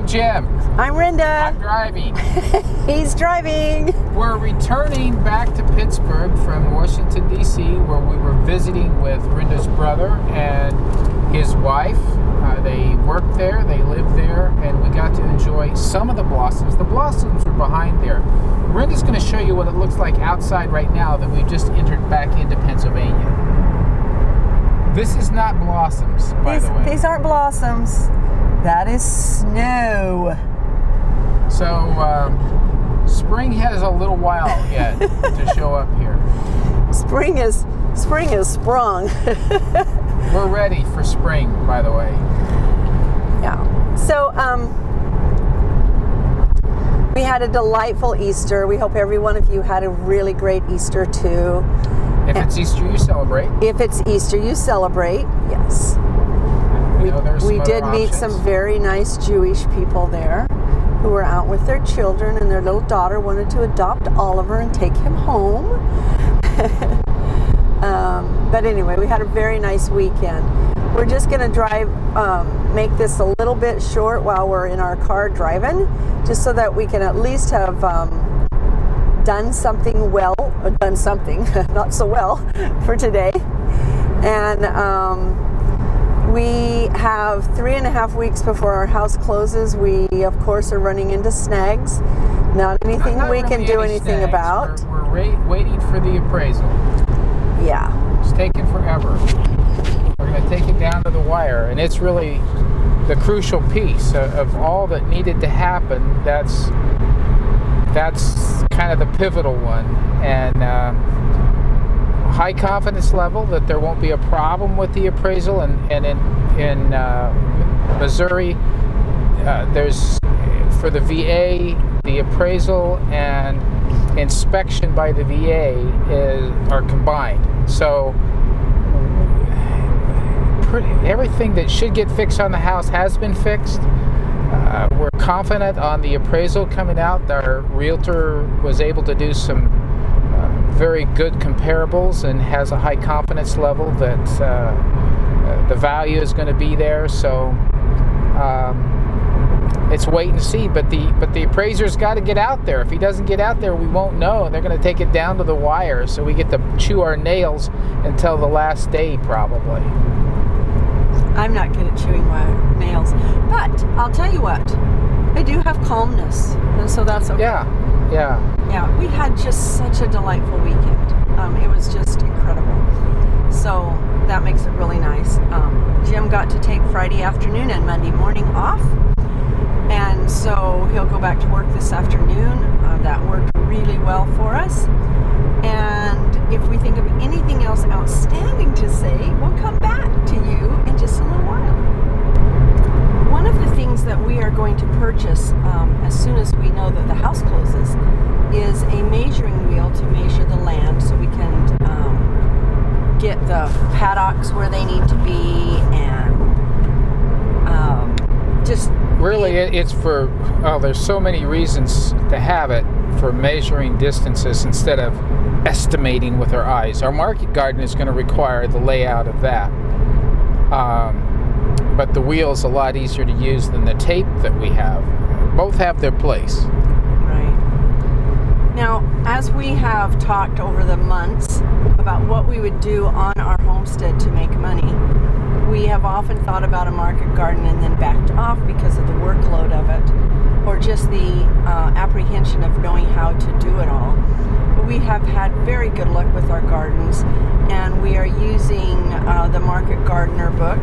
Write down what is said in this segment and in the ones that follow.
I'm Jim. I'm Rhenda. I'm driving. He's driving. We're returning back to Pittsburgh from Washington, D.C., where we were visiting with Rhenda's brother and his wife. They worked there, they lived there, and we got to enjoy some of the blossoms. The blossoms were behind there. Rhenda's going to show you what it looks like outside right now that we've just entered back into Pennsylvania. This is not blossoms, by the way. These aren't blossoms. That is snow. So, spring has a little while yet to show up here. Spring is sprung. We're ready for spring, by the way. Yeah. So, we had a delightful Easter. We hope every one of you had a really great Easter too. If it's Easter, you celebrate. If it's Easter, you celebrate. Yes. We did meet some very nice Jewish people there who were out with their children, and their little daughter wanted to adopt Oliver and take him home. But anyway, we had a very nice weekend. We're just going to drive, make this a little bit short while we're in our car driving, just so that we can at least have done something well, done something, not so well, for today. And we have 3.5 weeks before our house closes. We, of course, are running into snags. Not anything we can do anything about. We're waiting for the appraisal. Yeah. It's taking forever. We're going to take it down to the wire, and it's really the crucial piece of all that needed to happen. That's kind of the pivotal one, and high confidence level that there won't be a problem with the appraisal. And in Missouri, there's for the VA, the appraisal and inspection by the VA are combined. So everything that should get fixed on the house has been fixed. We're confident on the appraisal coming out. Our realtor was able to do some very good comparables and has a high confidence level that the value is going to be there. So it's wait and see. But the appraiser's got to get out there. If he doesn't get out there, we won't know. They're going to take it down to the wire, so we get to chew our nails until the last day, probably. I'm not good at chewing nails, but I'll tell you what, I do have calmness, and so that's okay. Yeah. We had just such a delightful weekend. It was just incredible. So that makes it really nice. Jim got to take Friday afternoon and Monday morning off, and so he'll go back to work this afternoon. That worked really well for us. And if we think of anything else outstanding to say, we'll come back to you in just a little while. One of the things that we are going to purchase as soon as we know that the house closes is a measuring wheel to measure the land, so we can get the paddocks where they need to be, and just really it's for, there's so many reasons to have it for measuring distances instead of estimating with our eyes. Our market garden is going to require the layout of that, but the wheel is a lot easier to use than the tape that we have. Both have their place. Right. Now, as we have talked over the months about what we would do on our homestead to make money, we have often thought about a market garden and then backed off because of the workload of it, or just the apprehension of knowing how to do it all. But we have had very good luck with our gardens, and we are using the Market Gardener book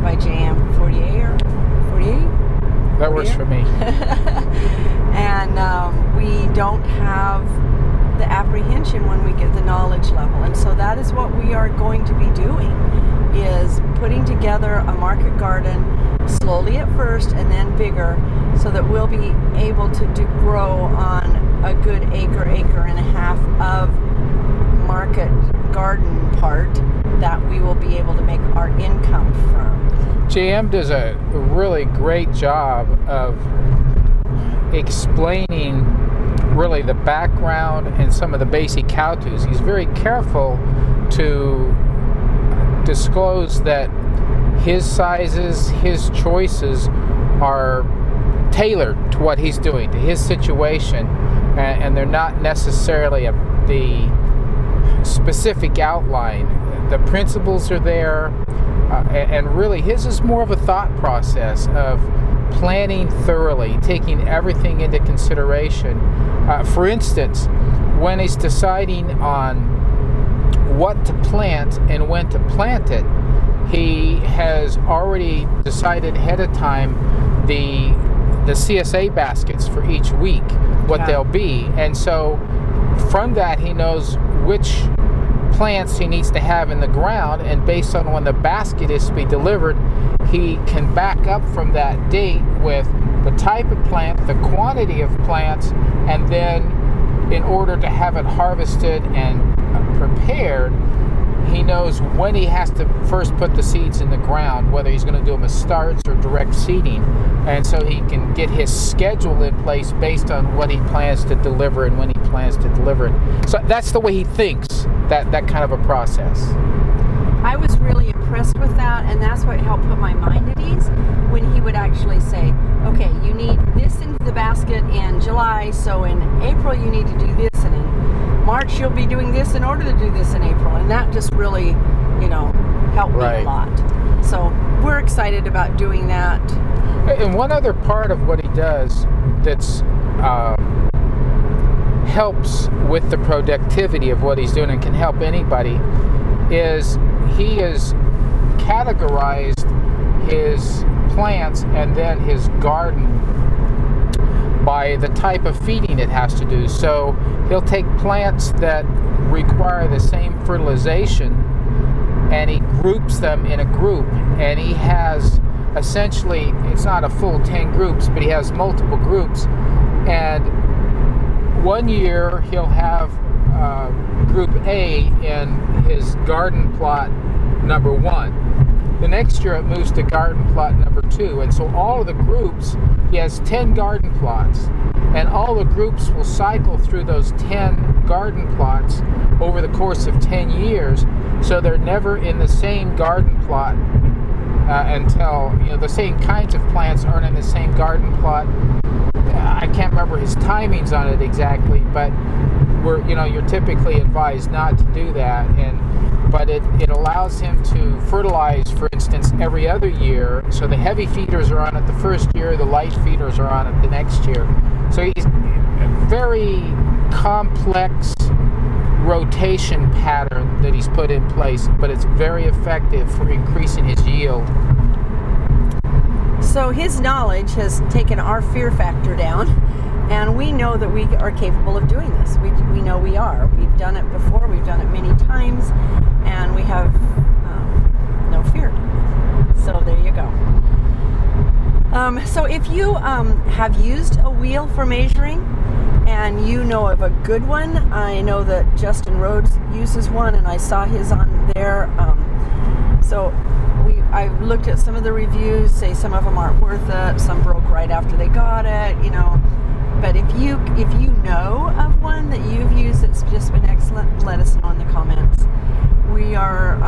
by J.M. Fortier. That works for me. And we don't have the apprehension when we get the knowledge level, and so that is what we are going to be doing, is putting together a market garden slowly at first and then bigger, so that we'll be able to grow on a good acre and a half of market garden part that we will be able to make our income from. JM does a really great job of explaining really the background and some of the basic how-tos. He's very careful to disclose that his sizes, his choices are tailored to what he's doing, to his situation, and they're not necessarily the specific outline. The principles are there, and really his is more of a thought process of planning thoroughly, taking everything into consideration. For instance, when he's deciding on what to plant and when to plant it, he has already decided ahead of time the CSA baskets for each week, what they'll be. And so from that, he knows which plants he needs to have in the ground, and based on when the basket is to be delivered, he can back up from that date with the type of plant, the quantity of plants, and then in order to have it harvested and prepared, he knows when he has to first put the seeds in the ground, whether he's going to do them as starts or direct seeding. And so he can get his schedule in place based on what he plans to deliver and when he plans to deliver it. So that's the way he thinks, that kind of a process. I was really impressed with that, and that's what helped put my mind at ease when he would actually say, okay, you need this into the basket in July, so in April you need to do this, and in March you'll be doing this in order to do this in April. And that just really, helped me a lot. So we're excited about doing that. And one other part of what he does that's helps with the productivity of what he's doing and can help anybody is he has categorized his plants and then his garden by the type of feeding it has to do. So he'll take plants that require the same fertilization and he groups them in a group, and he has essentially, it's not a full 10 groups, but he has multiple groups. And one year he'll have group A in his garden plot number 1. The next year it moves to garden plot number 2. And so all of the groups, he has 10 garden plots, and all the groups will cycle through those 10 garden plots over the course of 10 years. So they're never in the same garden plot until, the same kinds of plants aren't in the same garden plot. I can't remember his timings on it exactly, but you're typically advised not to do that. But it allows him to fertilize, for instance, every other year. So the heavy feeders are on it the first year, the light feeders are on it the next year. So he's a very complex rotation pattern that he's put in place, but it's very effective for increasing his yield. So his knowledge has taken our fear factor down, and we know that we are capable of doing this. We know we are. We've done it before. We've done it many times, and we have no fear. So there you go. So if you have used a wheel for measuring and you know of a good one, I know that Justin Rhodes uses one, and I saw his on there. I've looked at some of the reviews, say some of them aren't worth it, some broke right after they got it, But if you know of one that you've used that's just been excellent, let us know in the comments. We are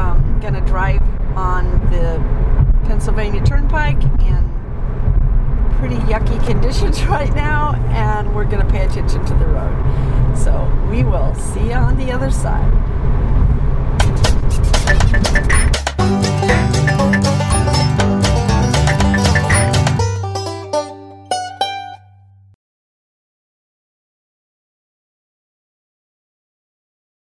going to drive on the Pennsylvania Turnpike in pretty yucky conditions right now, and we're going to pay attention to the road. So we will see you on the other side.